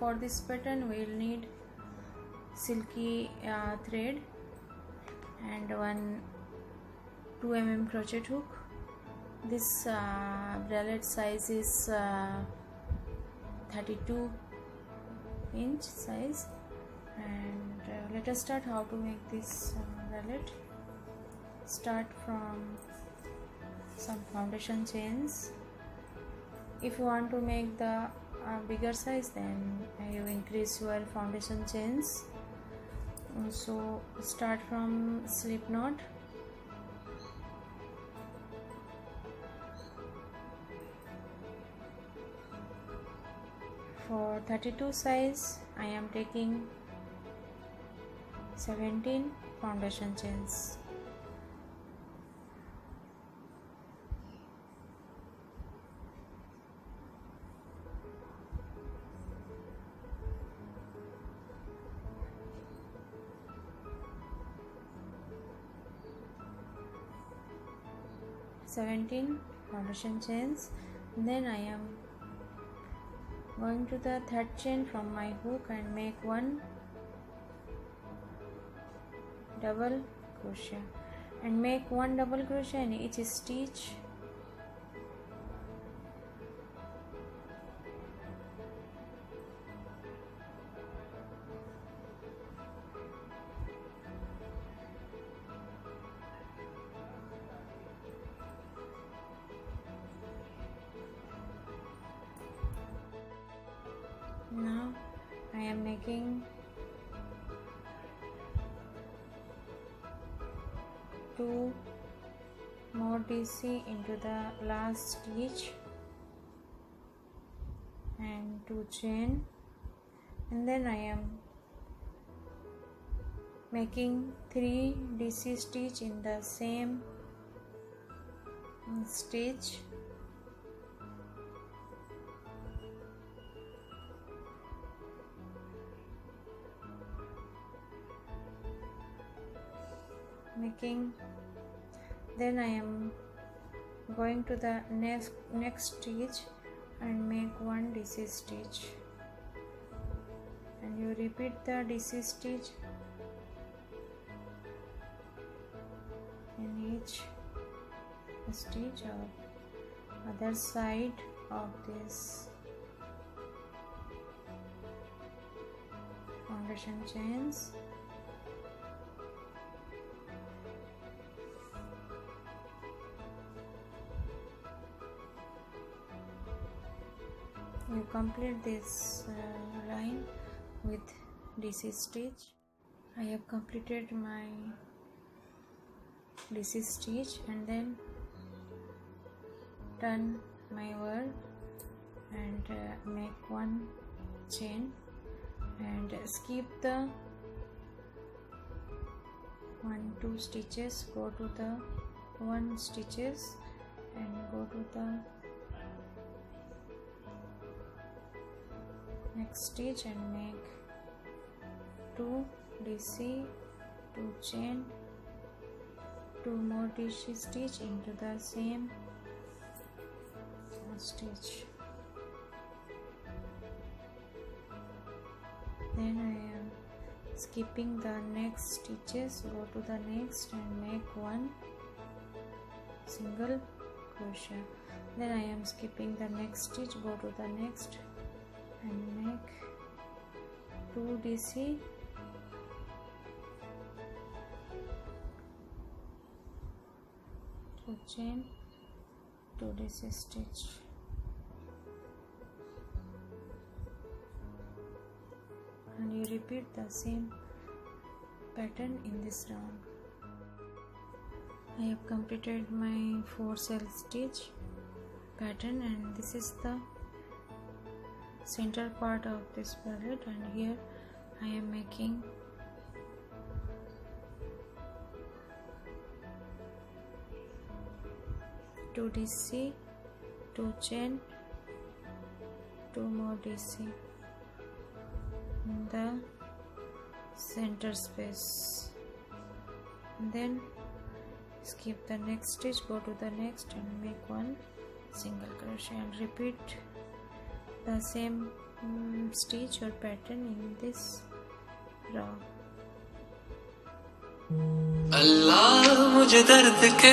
For this pattern we will need silky thread and one 2 mm crochet hook. This bralette size is 32 inch size, and let us start how to make this bralette. Start from some foundation chains. If you want to make the bigger size, then you increase your foundation chains. So start from slip knot. For 32 size I am taking 17 foundation chains. Foundation chains. Then I am going to the third chain from my hook and make one double crochet and make one double crochet in each stitch. Now I am making 2 more DC into the last stitch and 2 chain, and then I am making 3 DC stitch in the same stitch. Then I am going to the next stitch and make one DC stitch, and you repeat the DC stitch in each stitch of other side of this foundation chains. You complete this line with DC stitch. I have completed my DC stitch and then turn my work and make one chain and skip the 1-2 stitches, go to the 1 stitches and go to the next stitch and make 2 DC, 2 chain, 2 more DC stitch into the same stitch. Then I am skipping the next stitches, go to the next and make 1 single crochet. Then I am skipping the next stitch, go to the next and make 2 DC, 2 chain, 2 DC stitch. And you repeat the same pattern in this round. I have completed my 4 cell stitch pattern, and this is the center part of this bralette, and here I am making two DC, 2 chain, 2 more DC in the center space, and then skip the next stitch, go to the next and make 1 single crochet and repeat the same stitch or pattern in this row. Allah mujhe dard ke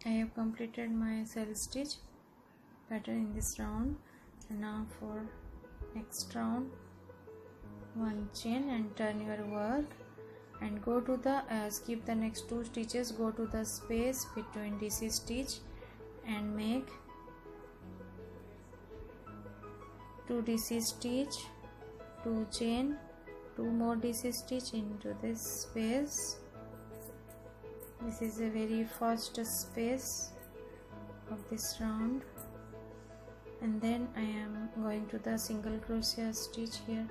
I have completed my self stitch pattern in this round, and now for next round, one chain and turn your work and go to the skip the next 2 stitches, go to the space between DC stitch and make 2 DC stitch, 2 chain, 2 more DC stitch into this space. This is the very first space of this round, and then I am going to the single crochet stitch. Here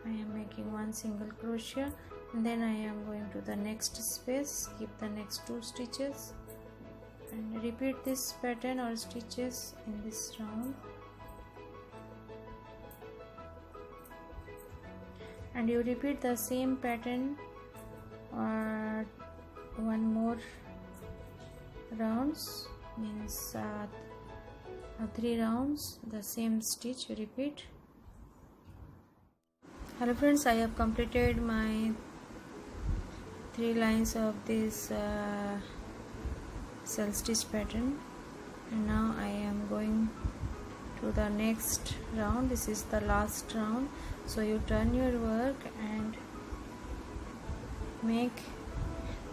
I am making 1 single crochet, and then I am going to the next space, skip the next 2 stitches and repeat this pattern or stitches in this round. And you repeat the same pattern or 1 more rounds, means 3 rounds, the same stitch you repeat. Hello friends, I have completed my 3 lines of this self stitch pattern, and now I am going to the next round. This is the last round, so you turn your work and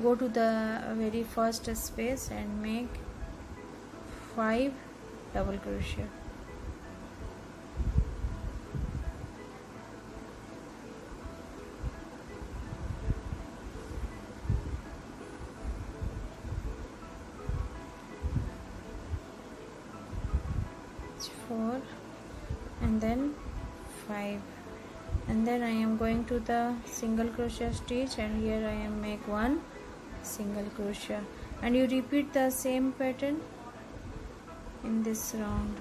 go to the very first space and make 5 double crochet. Four and then 5, and then I am going to the single crochet stitch, and here I am make 1 single crochet, and you repeat the same pattern in this round.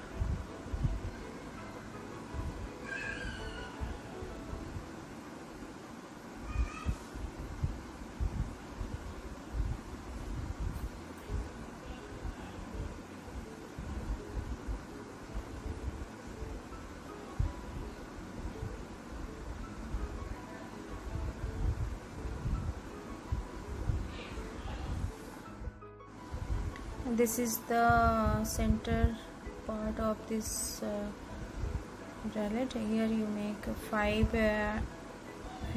This is the center part of this bralette. Here you make 5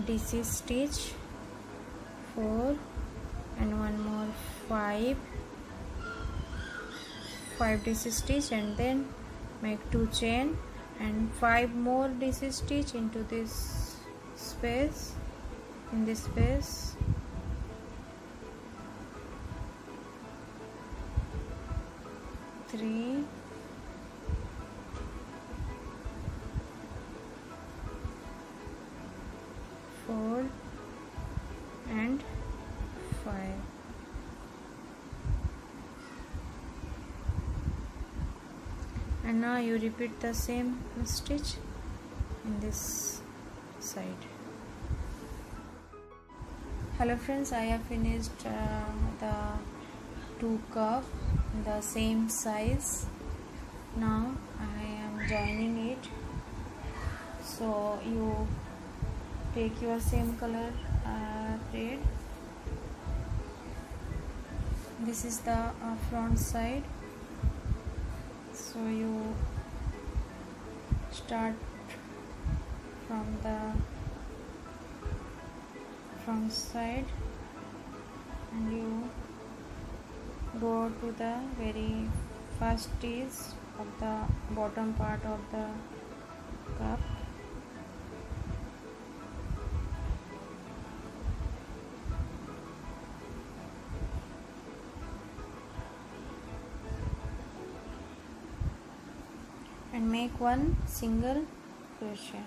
DC stitch, 4 and 1 more 5 DC stitch, and then make 2 chain and 5 more DC stitch into this space, in this space. 3, 4 and 5. And now you repeat the same stitch in this side. Hello friends, I have finished the 2 cup the same size. Now I am joining it, so you take your same color thread. This is the front side, so you start from the front side and you go to the very first stitch of the bottom part of the cup. And make 1 single crochet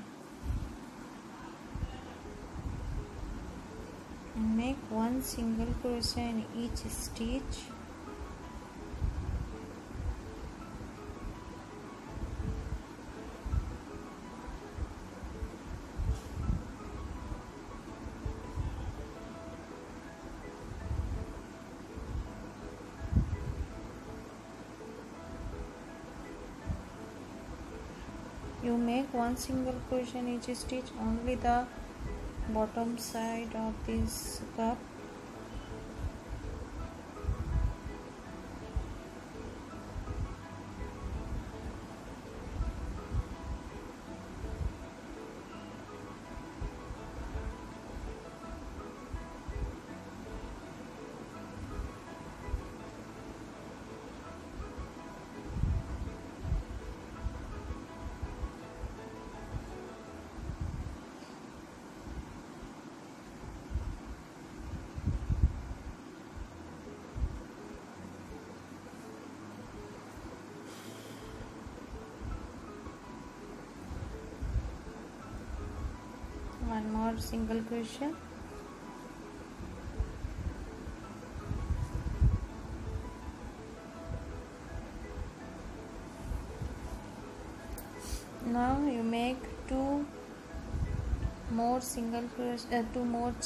and make 1 single crochet in each stitch. you make one single crochet in each stitch, only the bottom side of this cup. One more single crochet. Now you make two more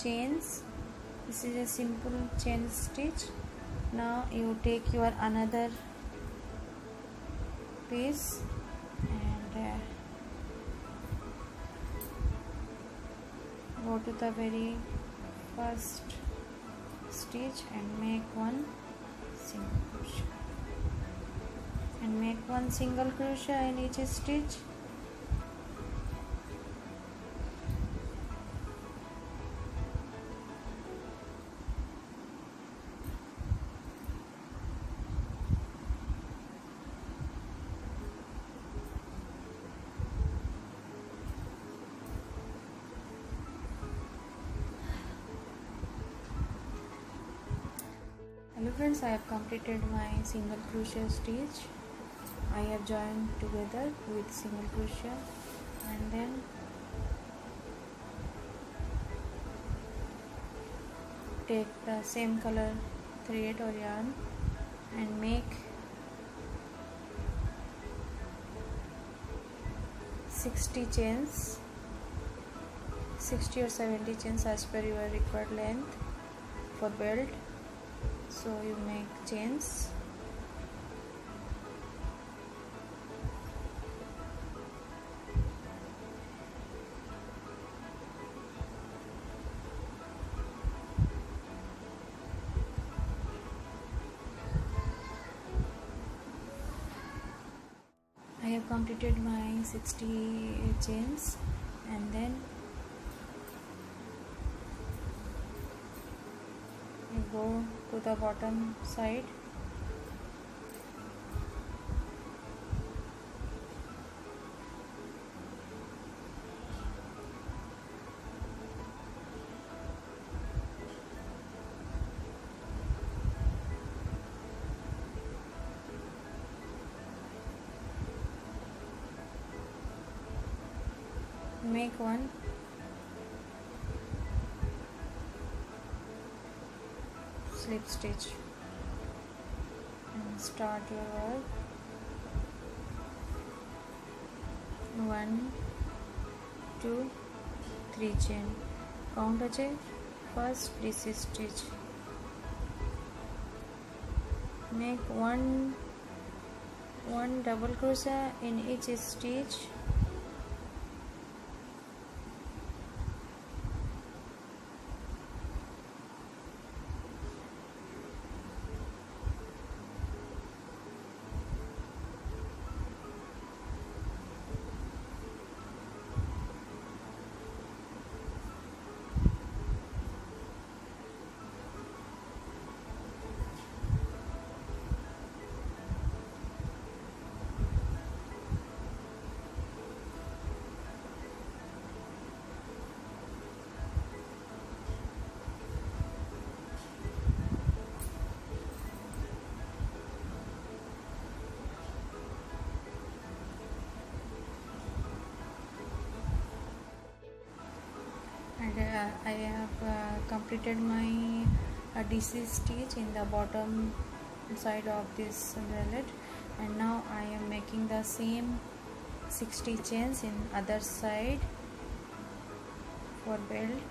chains. This is a simple chain stitch. Now you take your another piece and go to the very first stitch and make one single crochet, and make one single crochet in each stitch. Hello friends, I have completed my single crochet stitch. I have joined together with single crochet, and then take the same color thread or yarn and make 60 chains, 60 or 70 chains as per your required length for belt. So you make chains. I have completed my 60 chains, and then you go to the bottom side make one slip stitch and start your work. 1 2 3 chain, count a chain, first this stitch, make one double crochet in each stitch, and I have completed my DC stitch in the bottom side of this bralette, and now I am making the same 60 chains in other side for belt.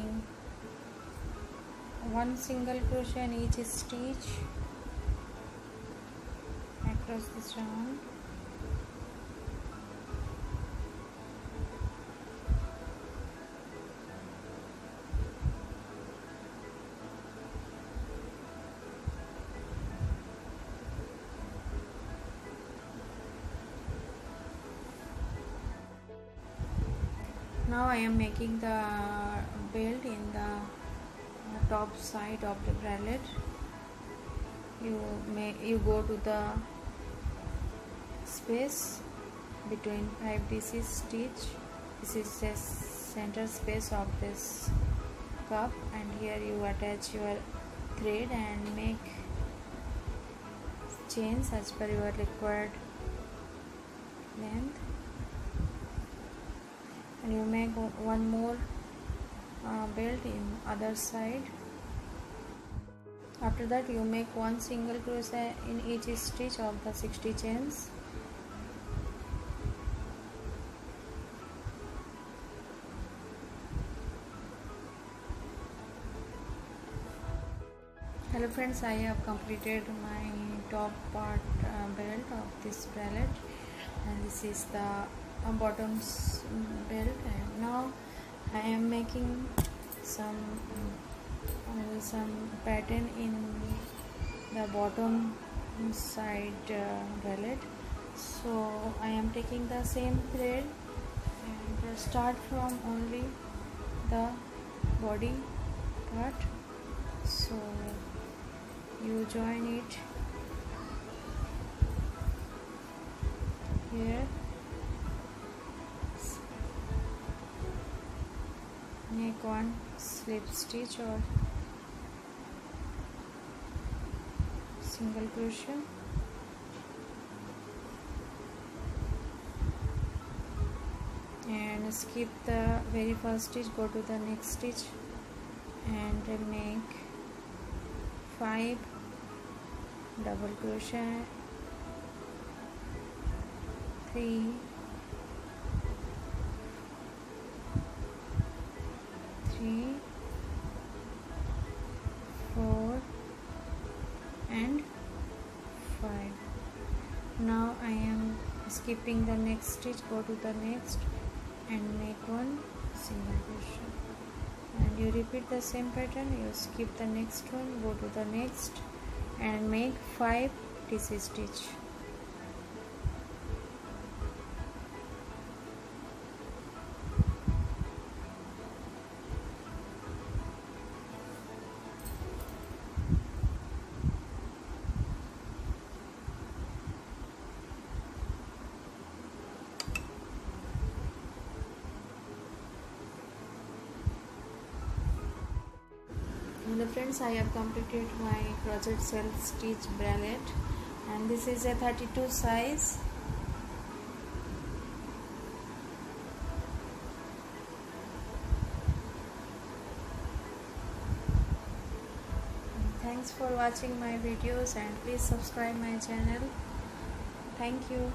making one single crochet in each stitch across this round. Now I am making the belt in the top side of the bralette. You go to the space between 5 DC stitch. This is the center space of this cup, and here you attach your thread and make chains as per your required length. And you make one more belt in other side. After that you make one single crochet in each stitch of the 60 chains. Hello friends, I have completed my top part belt of this bralette, and this is the bottoms belt. And now I am making some pattern in the bottom side bralette. So I am taking the same thread and start from only the body part. So you join it here, make one slip stitch or single crochet, and skip the very first stitch, go to the next stitch and make 5 double crochet, 3, 4 and 5. Now I am skipping the next stitch, go to the next and make one single crochet, and you repeat the same pattern. You skip the next one, go to the next and make 5 DC stitch. Hello friends, I have completed my crochet self stitch bralette, and this is a 32 size. Thanks for watching my videos, and please subscribe my channel. Thank you.